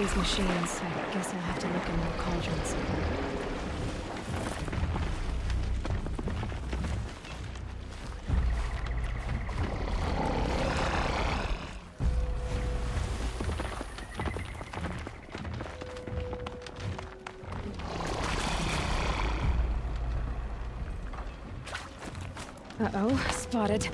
these machines. I guess I'll have to look in more cauldrons. Uh-oh, spotted.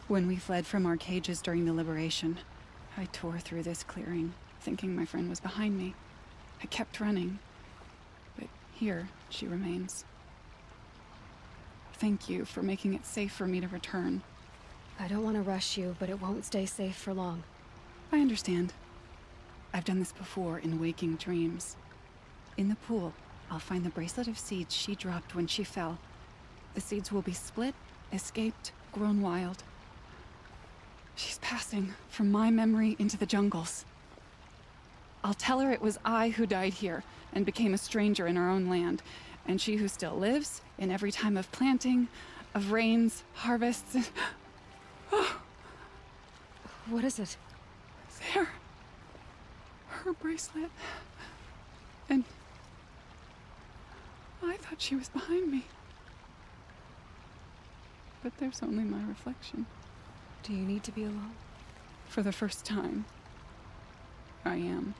When we fled from our cages during the liberation, I tore through this clearing, thinking my friend was behind me. I kept running, but here she remains. Thank you for making it safe for me to return. I don't want to rush you, but it won't stay safe for long. I understand. I've done this before in waking dreams. In the pool, I'll find the bracelet of seeds she dropped when she fell. The seeds will be split, escaped, grown wild. She's passing from my memory into the jungles. I'll tell her it was I who died here and became a stranger in our own land, and she who still lives in every time of planting, of rains, harvests, and... Oh. What is it? There. Her bracelet. And... I thought she was behind me. But there's only my reflection. Do you need to be alone? For the first time, I am.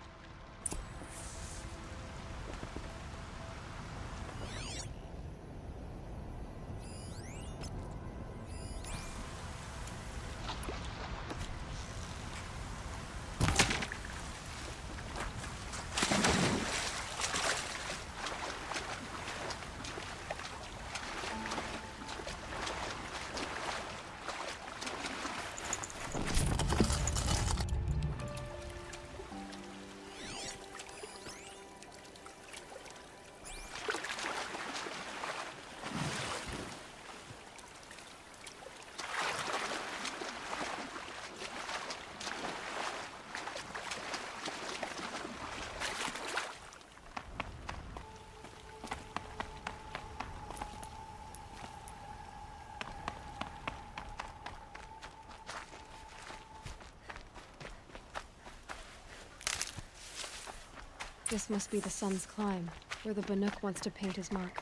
This must be the sun's climb, where the Banuk wants to paint his mark.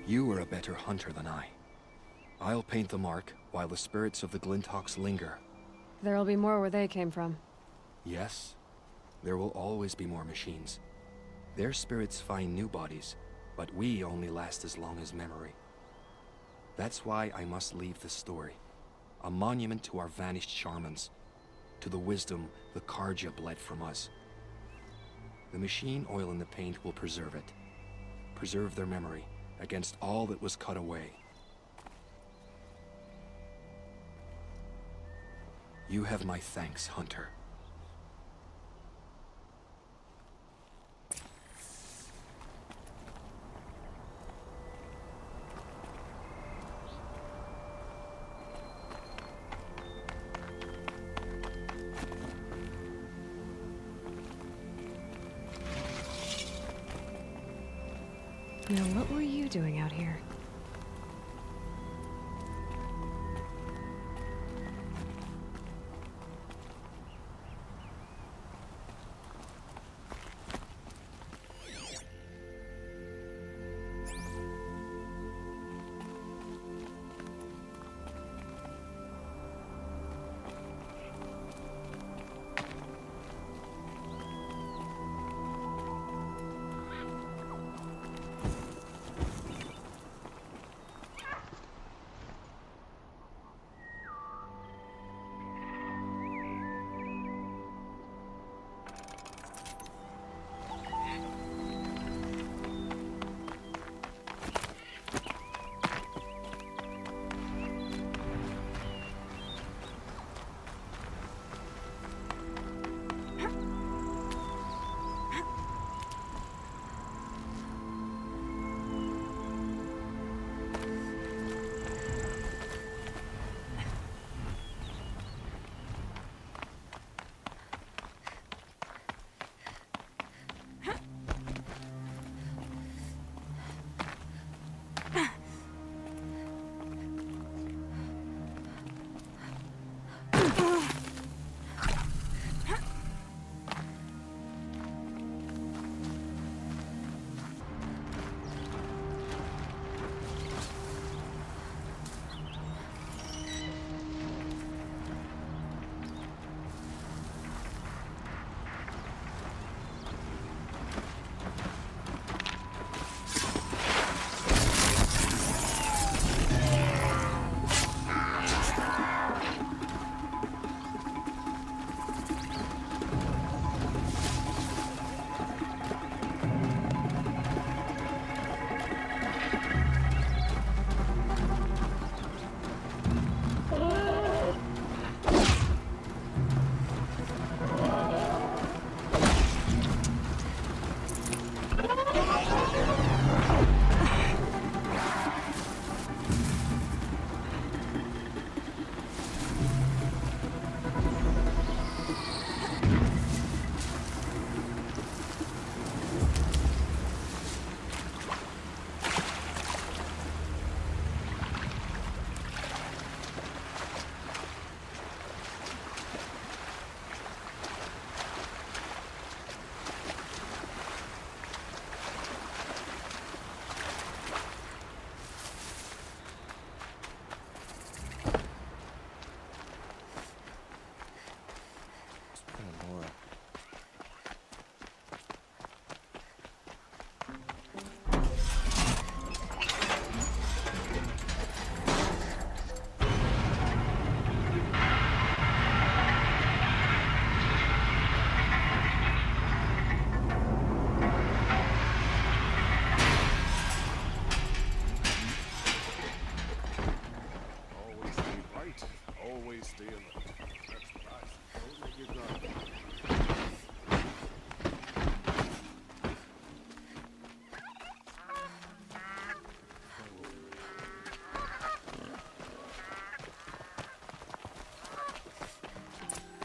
You are a better hunter than I. I'll paint the mark while the spirits of the Glinthawks linger. There'll be more where they came from. Yes, there will always be more machines. Their spirits find new bodies, but we only last as long as memory. That's why I must leave this story. A monument to our vanished shamans, to the wisdom the Karja bled from us. The machine oil in the paint will preserve it. Preserve their memory against all that was cut away. You have my thanks, Hunter. Now, what were you doing out here?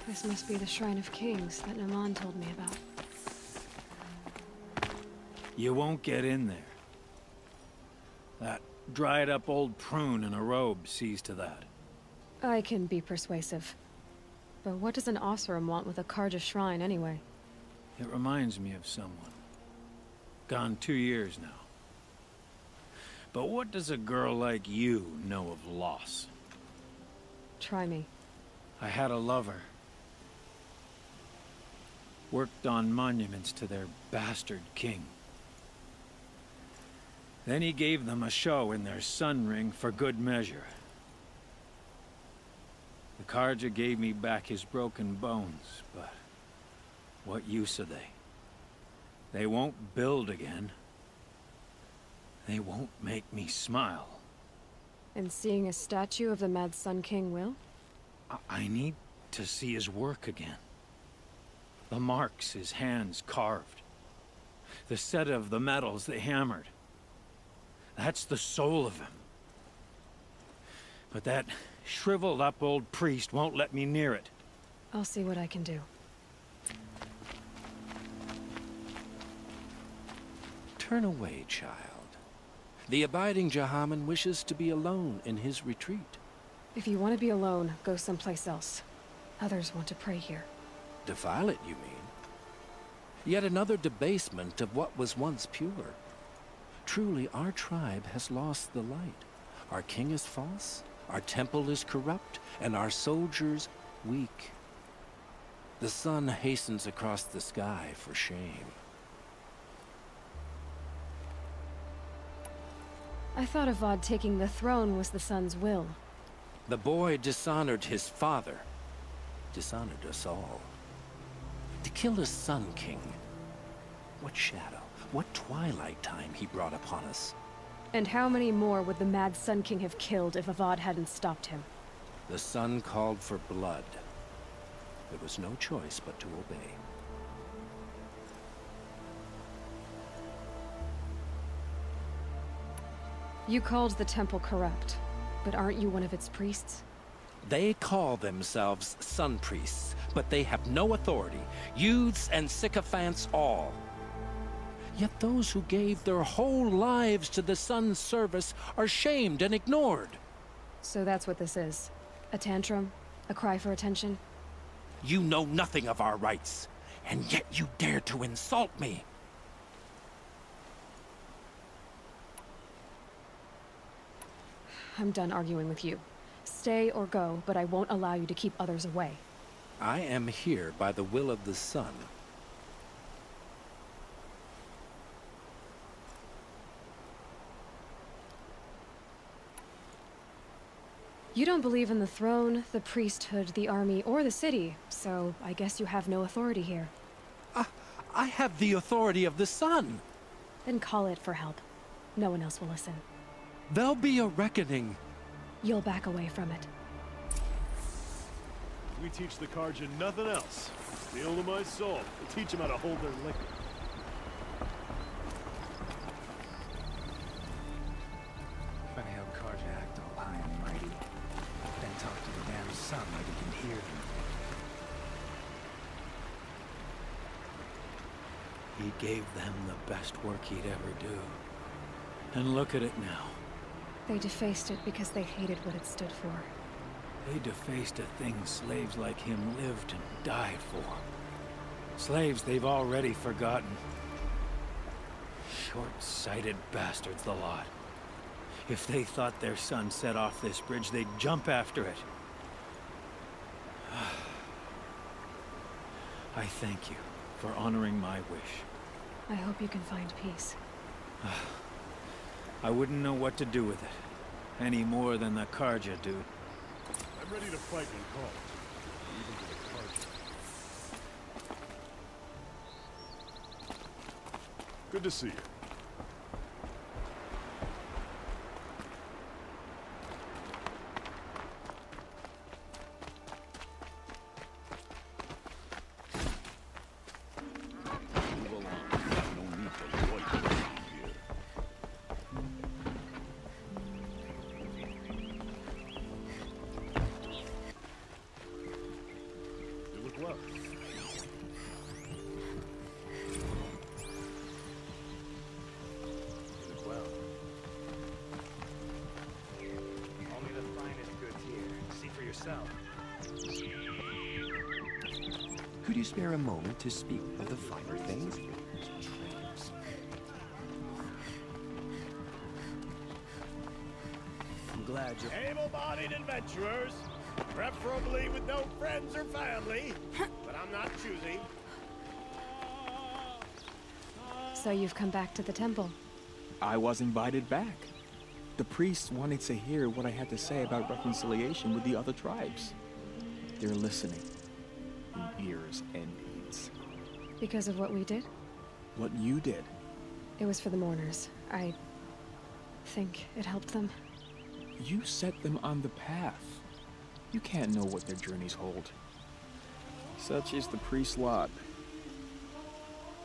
This must be the Shrine of Kings that Naman told me about. You won't get in there. That dried-up old prune in a robe sees to that. I can be persuasive. But what does an Oseram want with a Karja shrine, anyway? It reminds me of someone. Gone 2 years now. But what does a girl like you know of loss? Try me. I had a lover. Worked on monuments to their bastard king. Then he gave them a show in their sun ring for good measure. The Karja gave me back his broken bones, but what use are they? They won't build again. They won't make me smile. And seeing a statue of the Mad Sun King will? I need to see his work again. The marks his hands carved. The set of the metals they hammered. That's the soul of him. But that shriveled up old priest won't let me near it. I'll see what I can do. Turn away, child. The abiding Jahaman wishes to be alone in his retreat. If you want to be alone, go someplace else. Others want to pray here. Defile it, you mean? Yet another debasement of what was once pure. Truly, our tribe has lost the light. Our king is false, our temple is corrupt, and our soldiers weak. The sun hastens across the sky for shame. I thought Avad taking the throne was the sun's will. The boy dishonored his father, dishonored us all. To kill a Sun King. What shadow, what twilight time he brought upon us. And how many more would the mad Sun King have killed if Avad hadn't stopped him? The sun called for blood. There was no choice but to obey. You called the temple corrupt, but aren't you one of its priests? They call themselves sun priests, but they have no authority. Youths and sycophants all. Yet those who gave their whole lives to the sun's service are shamed and ignored. So that's what this is. A tantrum? A cry for attention? You know nothing of our rights, and yet you dare to insult me. I'm done arguing with you. Stay or go, but I won't allow you to keep others away. I am here by the will of the sun. You don't believe in the throne, the priesthood, the army, or the city, so I guess you have no authority here. I have the authority of the sun. Then call it for help. No one else will listen. There'll be a reckoning. You'll back away from it. We teach the Karja nothing else. Steal to my soul. We'll teach them how to hold their liquor. Funny how Karja act all high and mighty. Then talk to the damn sun like he can hear them. He gave them the best work he'd ever do. And look at it now. They defaced it because they hated what it stood for. They defaced a thing slaves like him lived and died for. Slaves they've already forgotten. Short-sighted bastards, the lot. If they thought their son set off this bridge, they'd jump after it. I thank you for honoring my wish. I hope you can find peace. I wouldn't know what to do with it. Any more than the Karja do. I'm ready to fight when called. Even to the Karja. Good to see you. Could you spare a moment to speak of the finer things? I'm glad you're... Able-bodied adventurers, preferably with no friends or family, but I'm not choosy. So you've come back to the temple. I was invited back. The priests wanted to hear what I had to say about reconciliation with the other tribes. They're listening. In ears and deeds. Because of what we did? What you did. It was for the mourners. I think it helped them. You set them on the path. You can't know what their journeys hold. Such is the priest's lot.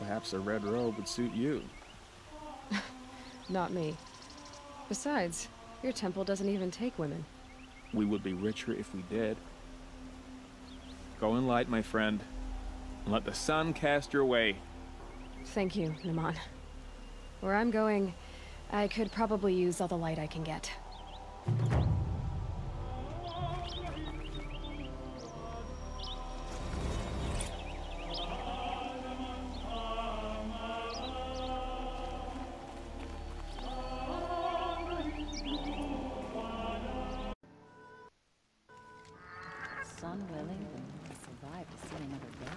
Perhaps a red robe would suit you. Not me. Besides, your temple doesn't even take women. We would be richer if we did. Go in light, my friend, and let the sun cast your way. Thank you, Naman. Where I'm going, I could probably use all the light I can get. Sun willing, the moon will survive to see another day.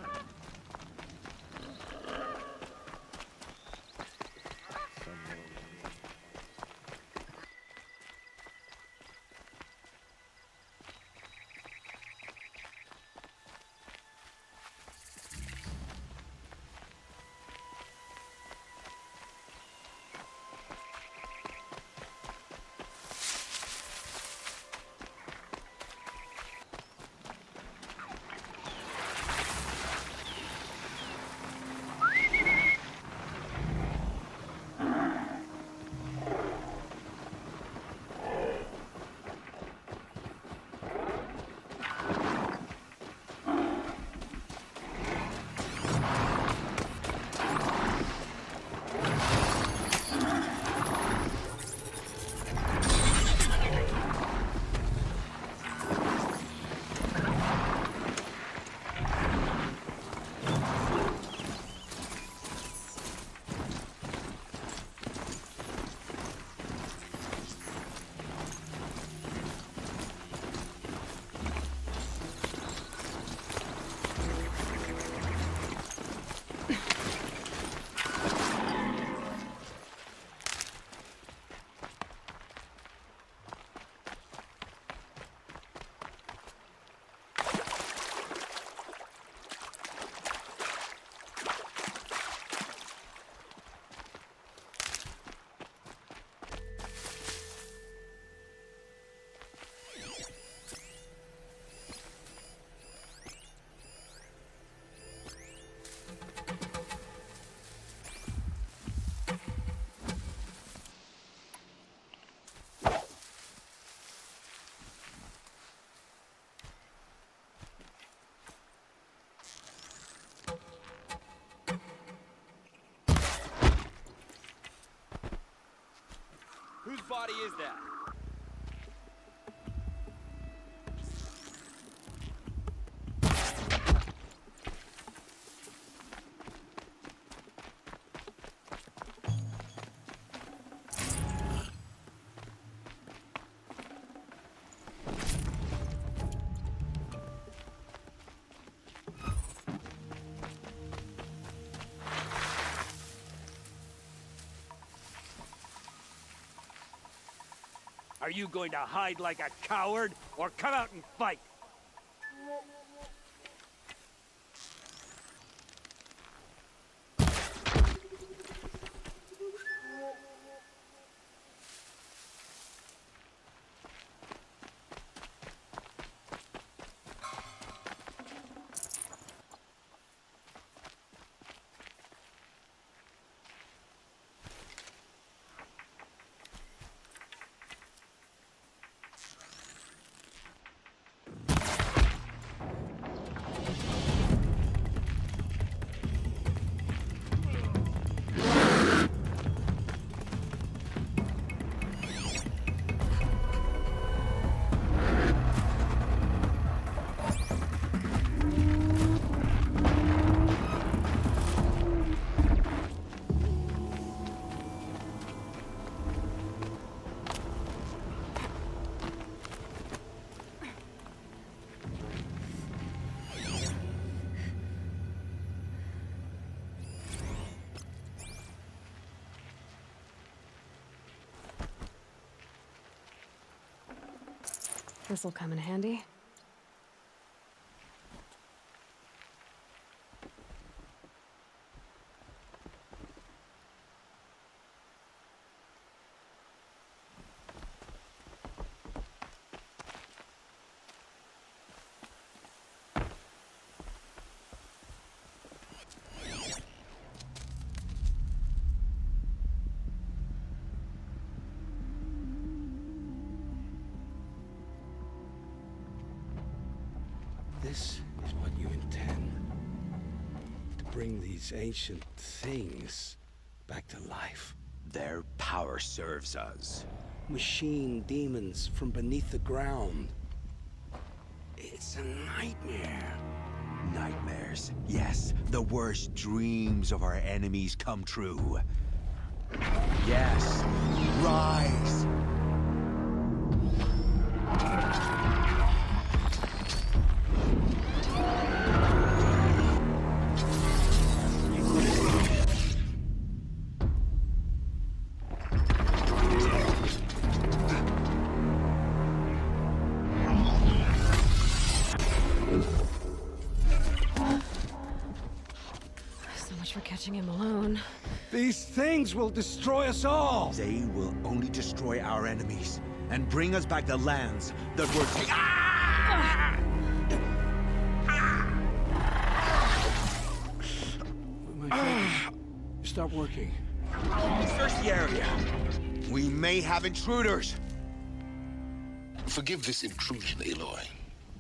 Whose body is that? Are you going to hide like a coward, or come out and fight? This'll come in handy. This is what you intend. To bring these ancient things back to life. Their power serves us. Machine demons from beneath the ground. It's a nightmare. Nightmares. Yes, the worst dreams of our enemies come true. Yes, rise! For catching him alone. These things will destroy us all! They will only destroy our enemies and bring us back the lands that were taken. Ah! My focus. Stop working. Search the area. We may have intruders. Forgive this intrusion, Aloy.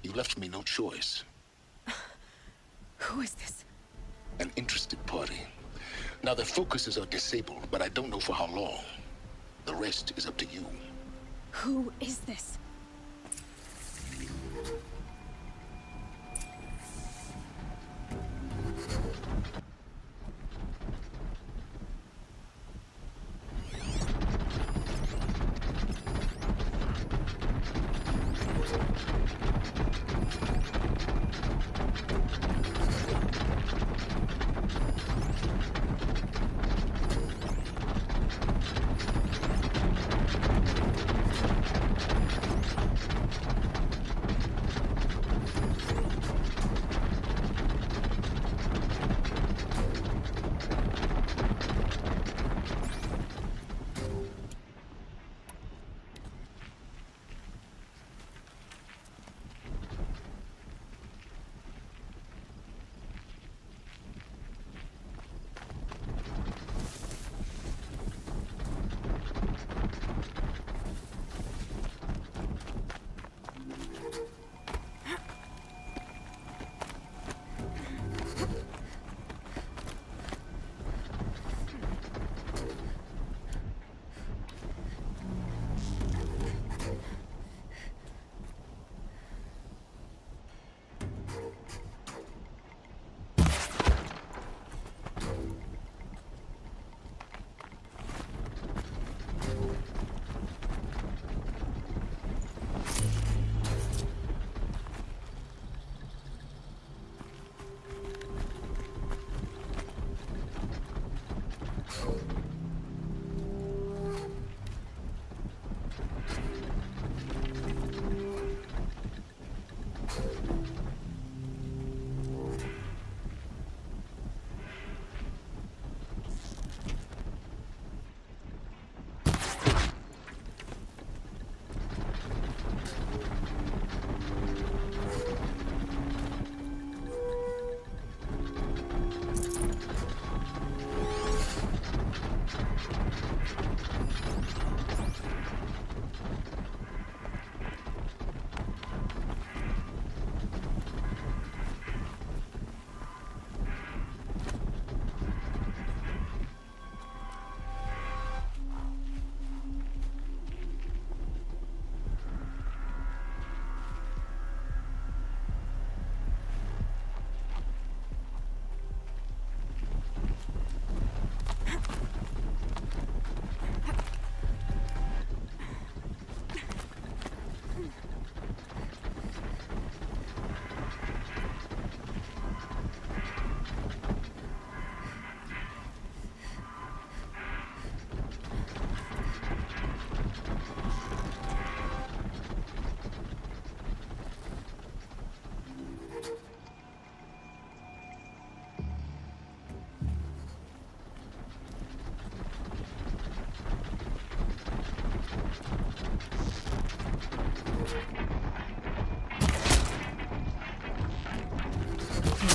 You left me no choice. Who is this? An interested party. Now their focuses are disabled, but I don't know for how long. The rest is up to you. Who is this?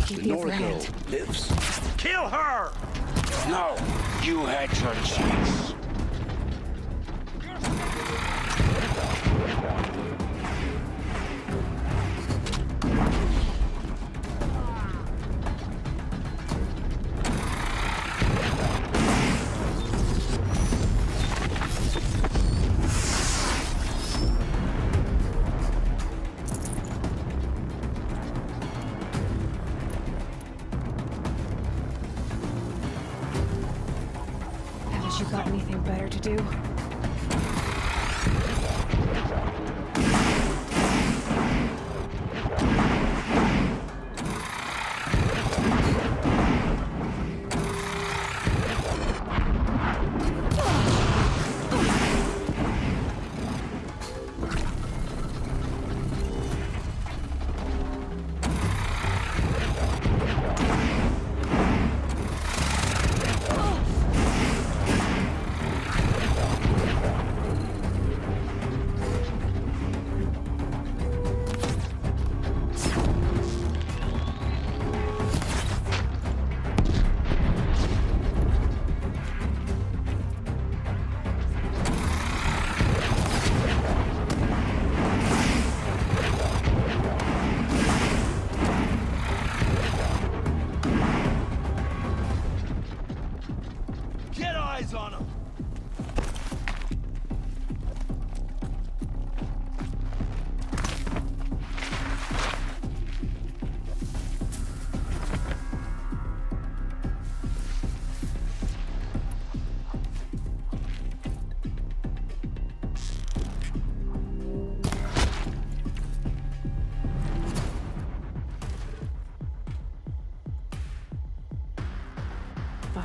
The Nora girl lives. Kill her! No, you had your chance. got anything better to do?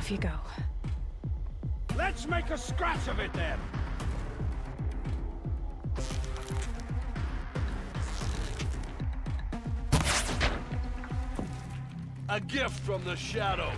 Off you go. Let's make a scratch of it then! A gift from the Shadow.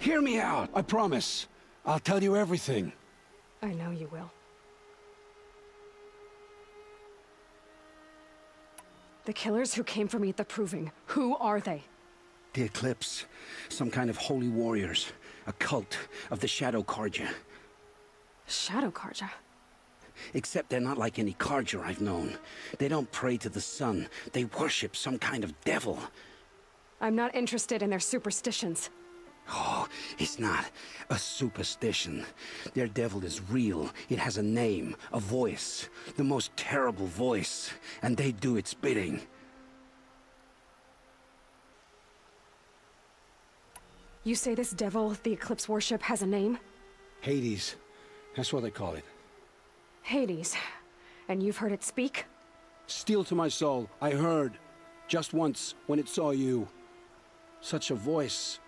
Hear me out, I promise. I'll tell you everything. I know you will. The killers who came for me at the Proving, who are they? The Eclipse. Some kind of holy warriors. A cult of the Shadow Carja. Shadow Carja? Except they're not like any Carja I've known. They don't pray to the sun. They worship some kind of devil. I'm not interested in their superstitions. Oh, it's not a superstition. Their devil is real. It has a name, a voice. The most terrible voice. And they do its bidding. You say this devil the Eclipse worship has a name? Hades. That's what they call it. Hades. And you've heard it speak? Steel to my soul, I heard. Just once, when it saw you. Such a voice.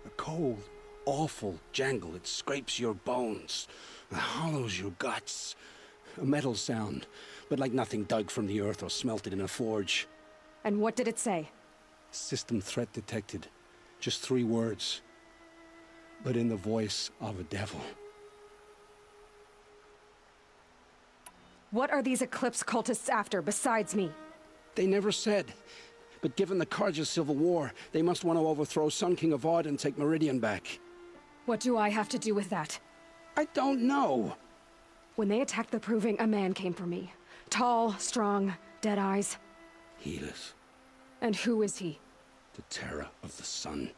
A cold, awful jangle. It scrapes your bones. It hollows your guts. A metal sound, but like nothing dug from the earth or smelted in a forge. And what did it say? System threat detected. Just 3 words. But in the voice of a devil. What are these Eclipse cultists after, besides me? They never said. But given the Carja civil war, they must want to overthrow Sun King Avad and take Meridian back. What do I have to do with that? I don't know. When they attacked the Proving, a man came for me. Tall, strong, dead eyes. Helis. And who is he? The terror of the sun.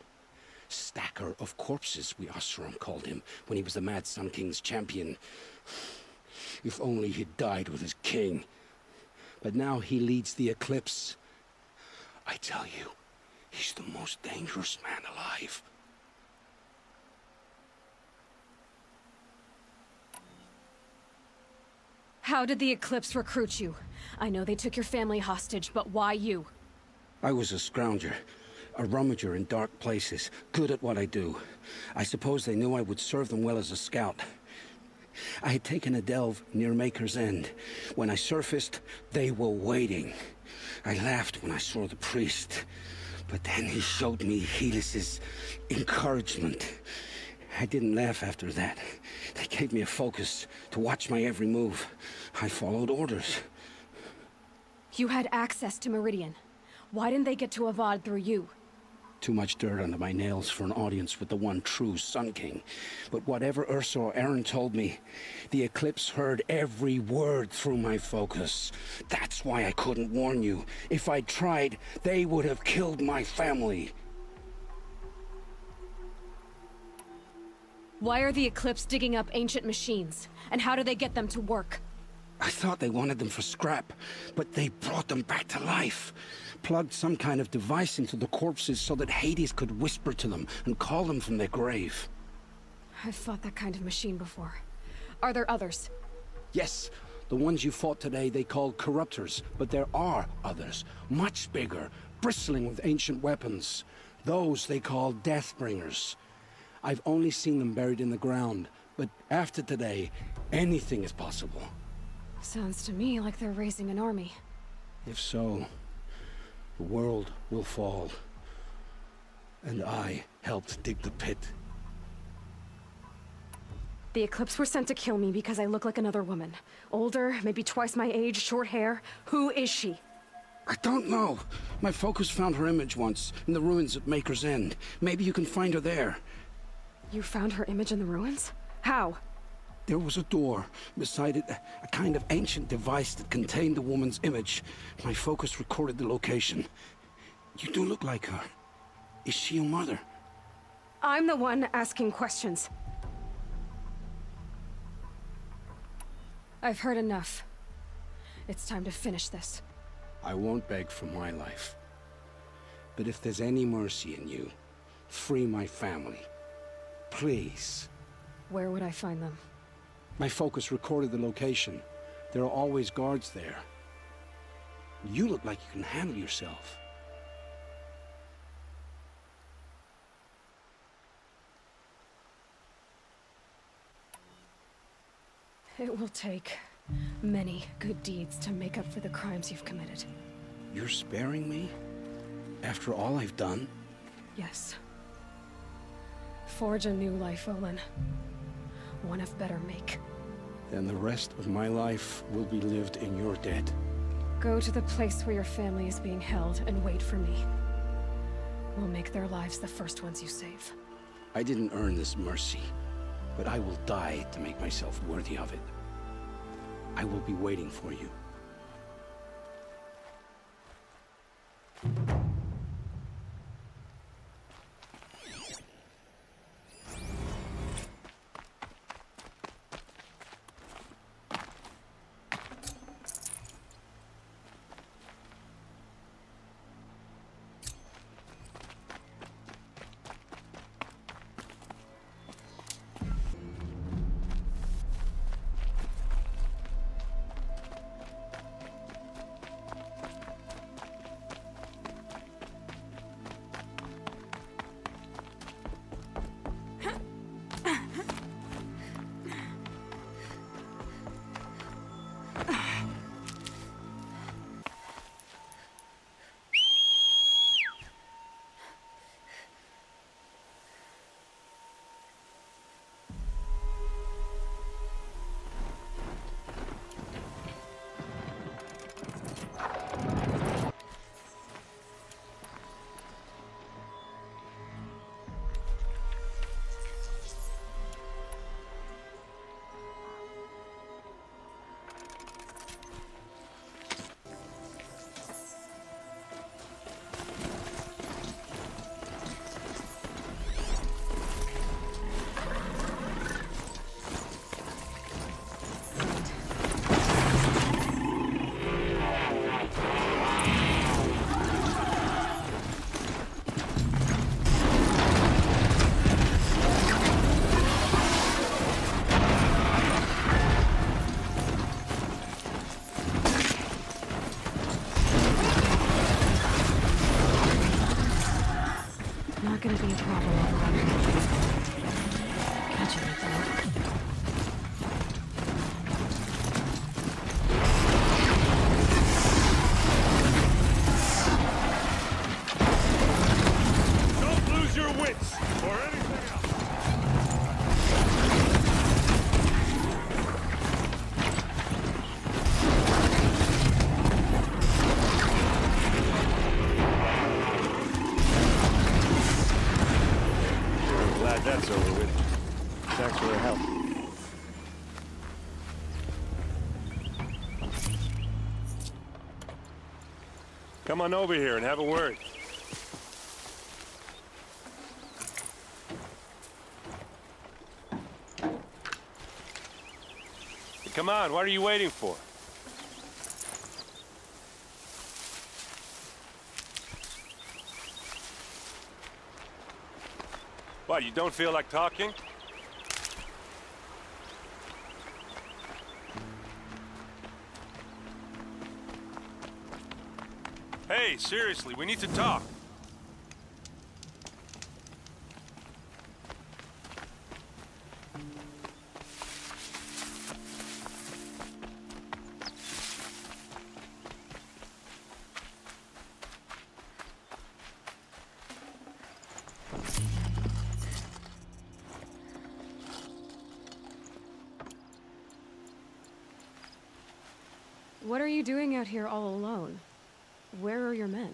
Stacker of corpses, we Oseram called him, when he was the Mad Sun King's champion. If only he'd died with his king. But now he leads the Eclipse. I tell you, he's the most dangerous man alive. How did the Eclipse recruit you? I know they took your family hostage, but why you? I was a scrounger. A rummager in dark places, good at what I do. I suppose they knew I would serve them well as a scout. I had taken a delve near Maker's End. When I surfaced, they were waiting. I laughed when I saw the priest, but then he showed me Helis's encouragement. I didn't laugh after that. They gave me a focus to watch my every move. I followed orders. You had access to Meridian. Why didn't they get to Avad through you? Too much dirt under my nails for an audience with the one true Sun King. But whatever Ursa or Aaron told me, the Eclipse heard every word through my focus. That's why I couldn't warn you. If I'd tried, they would have killed my family. Why are the Eclipse digging up ancient machines? And how do they get them to work? I thought they wanted them for scrap, but they brought them back to life. Plugged some kind of device into the corpses so that Hades could whisper to them and call them from their grave. I've fought that kind of machine before. Are there others? Yes, the ones you fought today they called corruptors, but there are others, much bigger, bristling with ancient weapons. Those they call Deathbringers. I've only seen them buried in the ground, but after today, anything is possible. Sounds to me like they're raising an army. If so, the world will fall. And I helped dig the pit. The Eclipse were sent to kill me because I look like another woman. Older, maybe twice my age, short hair. Who is she? I don't know. My focus found her image once, in the ruins at Maker's End. Maybe you can find her there. You found her image in the ruins? How? There was a door. Beside it, a kind of ancient device that contained the woman's image. My focus recorded the location. You do look like her. Is she your mother? I'm the one asking questions. I've heard enough. It's time to finish this. I won't beg for my life. But if there's any mercy in you, free my family. Please. Where would I find them? My focus recorded the location. There are always guards there. You look like you can handle yourself. It will take many good deeds to make up for the crimes you've committed. You're sparing me? After all I've done? Yes. Forge a new life, Olin. One of better make. Then the rest of my life will be lived in your debt. Go to the place where your family is being held and wait for me. We'll make their lives the first ones you save. I didn't earn this mercy, but I will die to make myself worthy of it. I will be waiting for you. Gonna be a problem overrunning. Catching it though. Don't lose your wits or anything else. That's over with. Thanks for the help. Come on over here and have a word. Come on, what are you waiting for? What, you don't feel like talking? Hey, seriously, we need to talk. What are you doing out here all alone? Where are your men?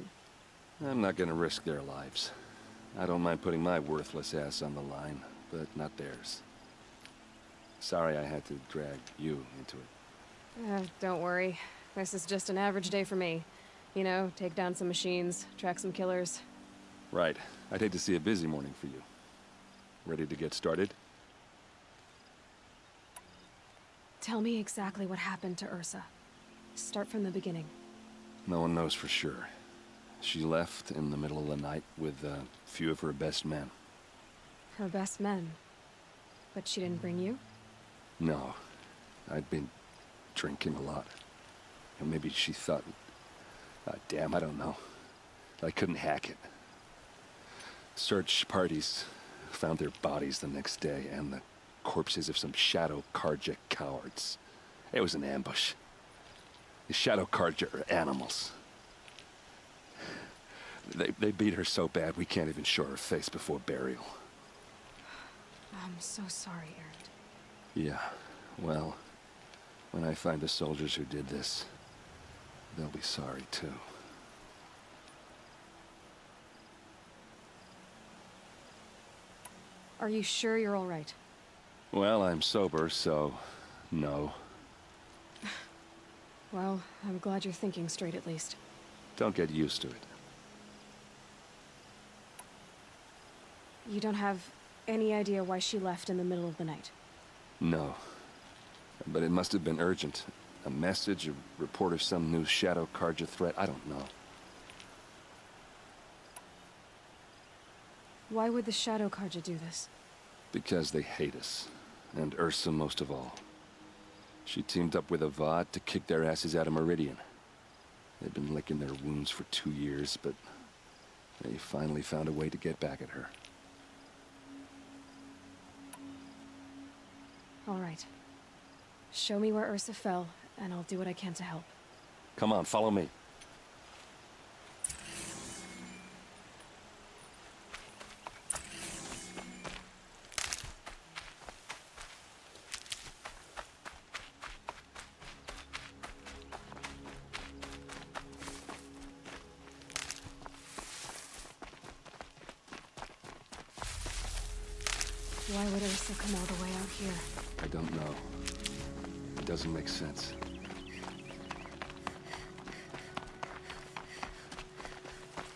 I'm not gonna risk their lives. I don't mind putting my worthless ass on the line, but not theirs. Sorry I had to drag you into it. Don't worry. This is just an average day for me. You know, take down some machines, track some killers. Right. I'd hate to see a busy morning for you. Ready to get started? Tell me exactly what happened to Ursa. Start from the beginning. No one knows for sure. She left in the middle of the night with a few of her best men. Her best men? But she didn't bring you? No. I'd been drinking a lot. And maybe she thought... damn, I don't know. I couldn't hack it. Search parties found their bodies the next day, and the corpses of some Shadow Carja cowards. It was an ambush. The Shadow Carja are animals. They beat her so bad we can't even show her face before burial. I'm so sorry, Erend. Yeah, well, when I find the soldiers who did this, they'll be sorry too. Are you sure you're all right? Well, I'm sober, so no. Well, I'm glad you're thinking straight at least. Don't get used to it. You don't have any idea why she left in the middle of the night? No. But it must have been urgent. A message, a report of some new Shadow Carja threat, I don't know. Why would the Shadow Carja do this? Because they hate us. And Ursa most of all. She teamed up with Avad to kick their asses out of Meridian. They've been licking their wounds for 2 years, but they finally found a way to get back at her. All right. Show me where Ursa fell, and I'll do what I can to help. Come on, follow me. Why would Ursa come all the way out here? I don't know. It doesn't make sense.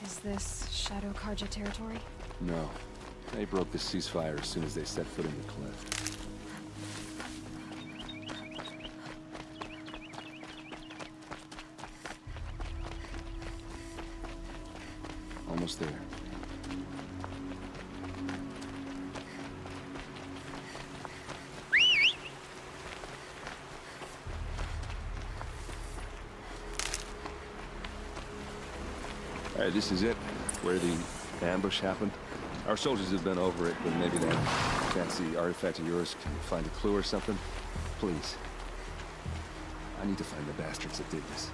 Is this Shadow Carja territory? No. They broke the ceasefire as soon as they set foot in the cliff. Almost there. All right, this is it, where the ambush happened. Our soldiers have been over it, but maybe that fancy artifact of yours can find a clue or something. Please. I need to find the bastards that did this.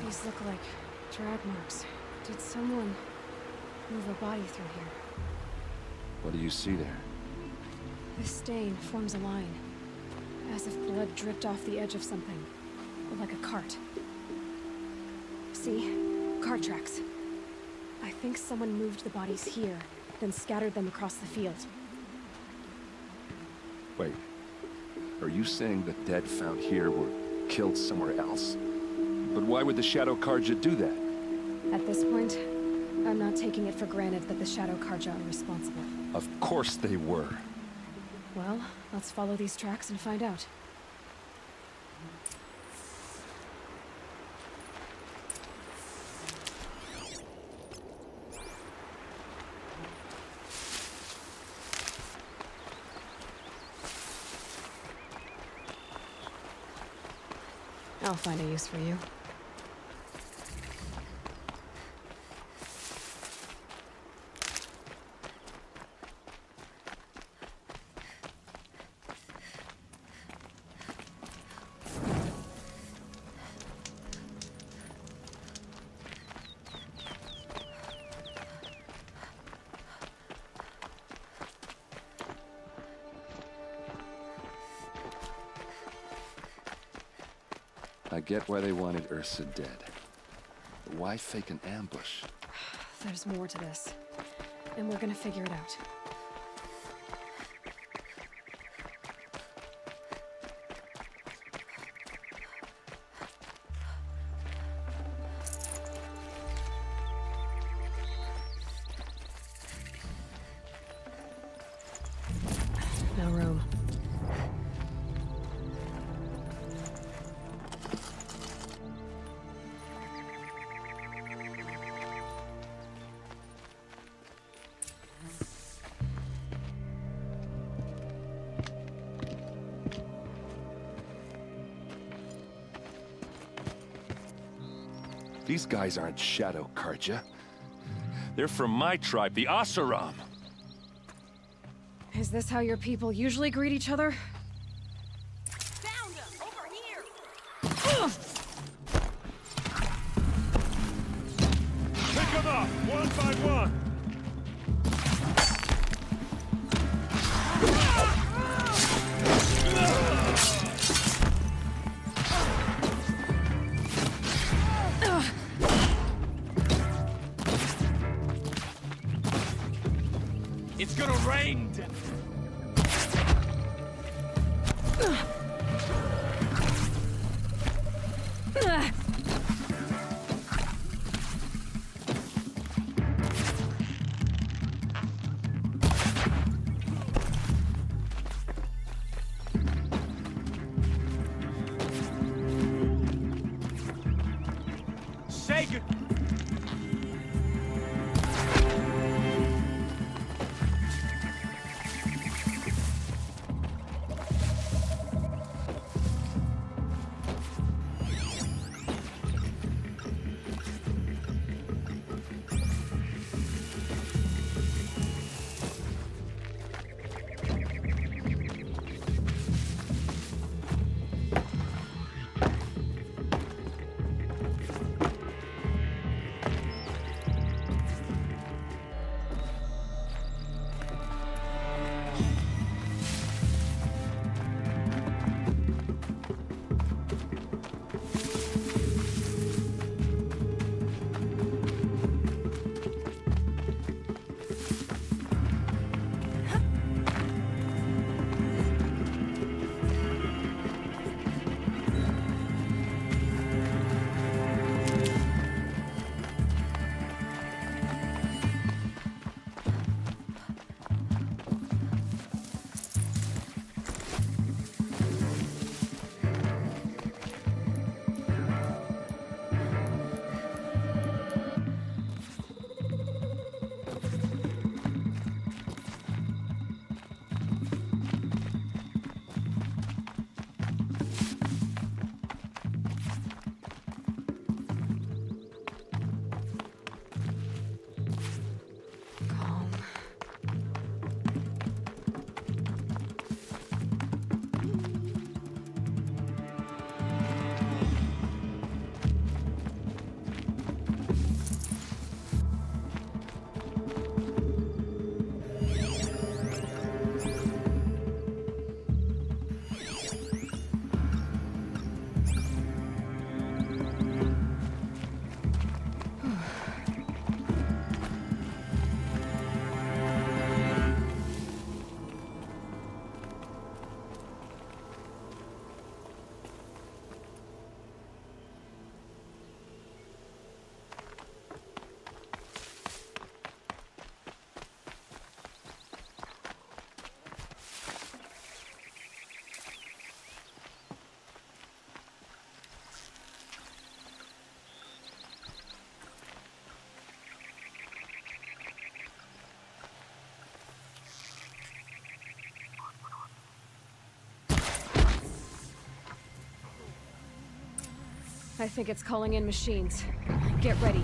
These look like drag marks. Did someone move a body through here? What do you see there? This stain forms a line, as if blood dripped off the edge of something, like a cart. See? Cart tracks. I think someone moved the bodies here, then scattered them across the field. Wait. Are you saying the dead found here were killed somewhere else? But why would the Shadow Carja do that? At this point, I'm not taking it for granted that the Shadow Carja are responsible. Of course they were. Well, let's follow these tracks and find out. I'll find a use for you. I get why they wanted Ursa dead. But why fake an ambush? There's more to this, and we're gonna figure it out. No room. These guys aren't Shadow Carja. They're from my tribe, the Oseram. Is this how your people usually greet each other? Found him! Over here! Pick them up, one by one! trained. Say good. I think it's calling in machines. Get ready.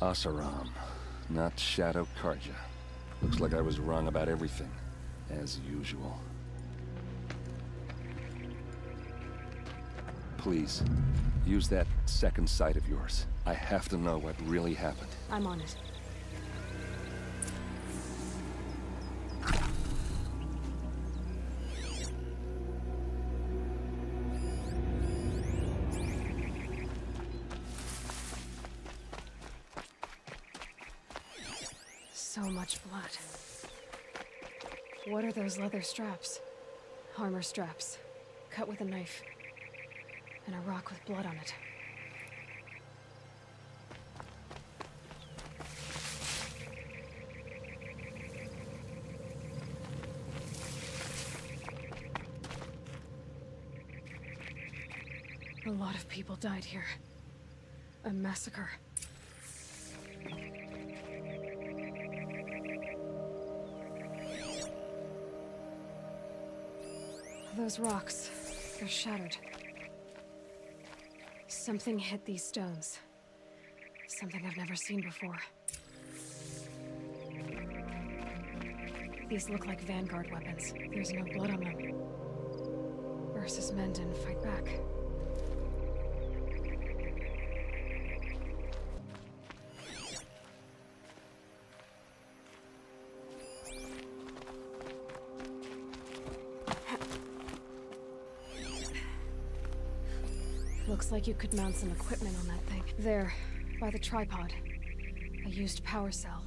Asaram, not Shadow Karja. Looks like I was wrong about everything, as usual. Please, use that second sight of yours. I have to know what really happened. I'm on it. So much blood. What are those leather straps? Armor straps, cut with a knife. And a rock with blood on it. A lot of people died here. A massacre. Those rocks, they're shattered. Something hit these stones. Something I've never seen before. These look like Vanguard weapons. There's no blood on them. Ursa's men didn't fight back. Looks like you could mount some equipment on that thing. There, by the tripod. A used power cell.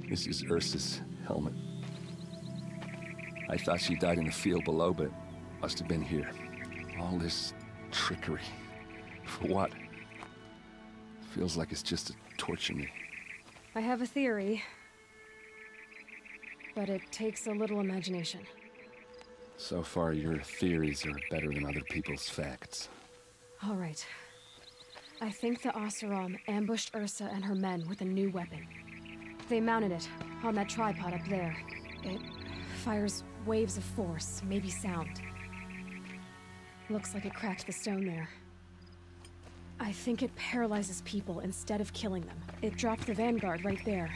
This is Ursa's helmet. I thought she died in the field below, but must have been here. All this trickery. For what? Feels like it's just to torture me. I have a theory, but it takes a little imagination. So far, your theories are better than other people's facts. All right. I think the Oseram ambushed Ursa and her men with a new weapon. They mounted it on that tripod up there. It fires waves of force, maybe sound. Looks like it cracked the stone there. I think it paralyzes people instead of killing them. It dropped the Vanguard right there.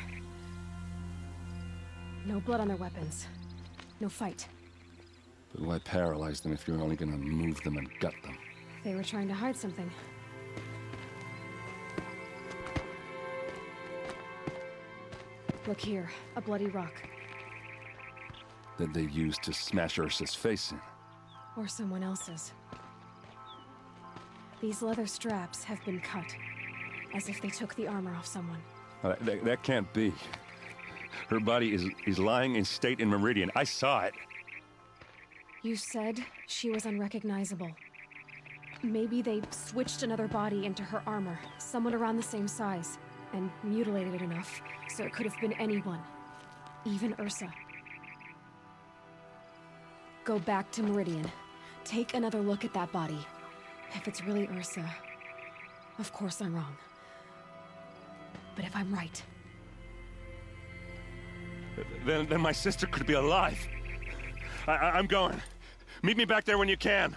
No blood on their weapons. No fight. But why paralyze them if you're only gonna move them and gut them? They were trying to hide something. Look here, a bloody rock. That they used to smash Ursa's face in. Or someone else's. These leather straps have been cut, as if they took the armor off someone. That can't be. Her body is lying in state in Meridian. I saw it. You said she was unrecognizable. Maybe they switched another body into her armor, someone around the same size, and mutilated it enough so it could have been anyone. Even Ursa. Go back to Meridian. Take another look at that body. If it's really Ursa, of course I'm wrong. But if I'm right... Then my sister could be alive. I'm going. Meet me back there when you can.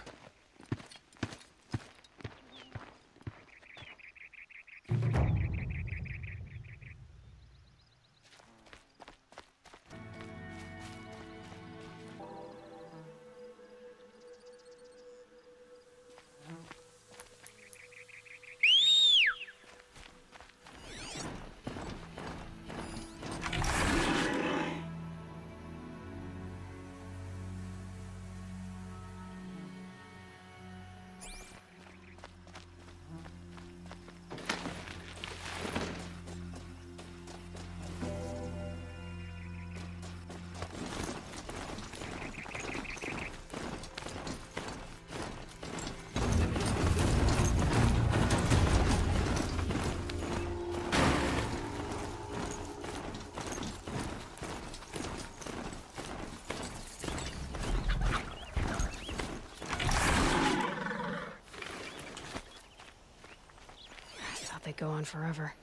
They go on forever.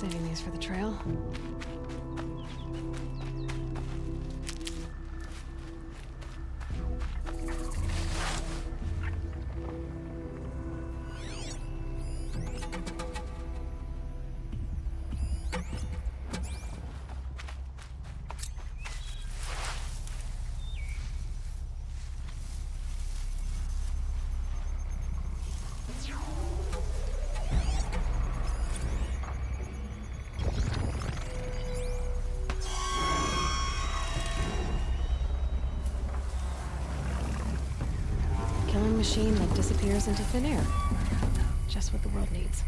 Saving these for the trail. Killing machine that disappears into thin air. Just what the world needs.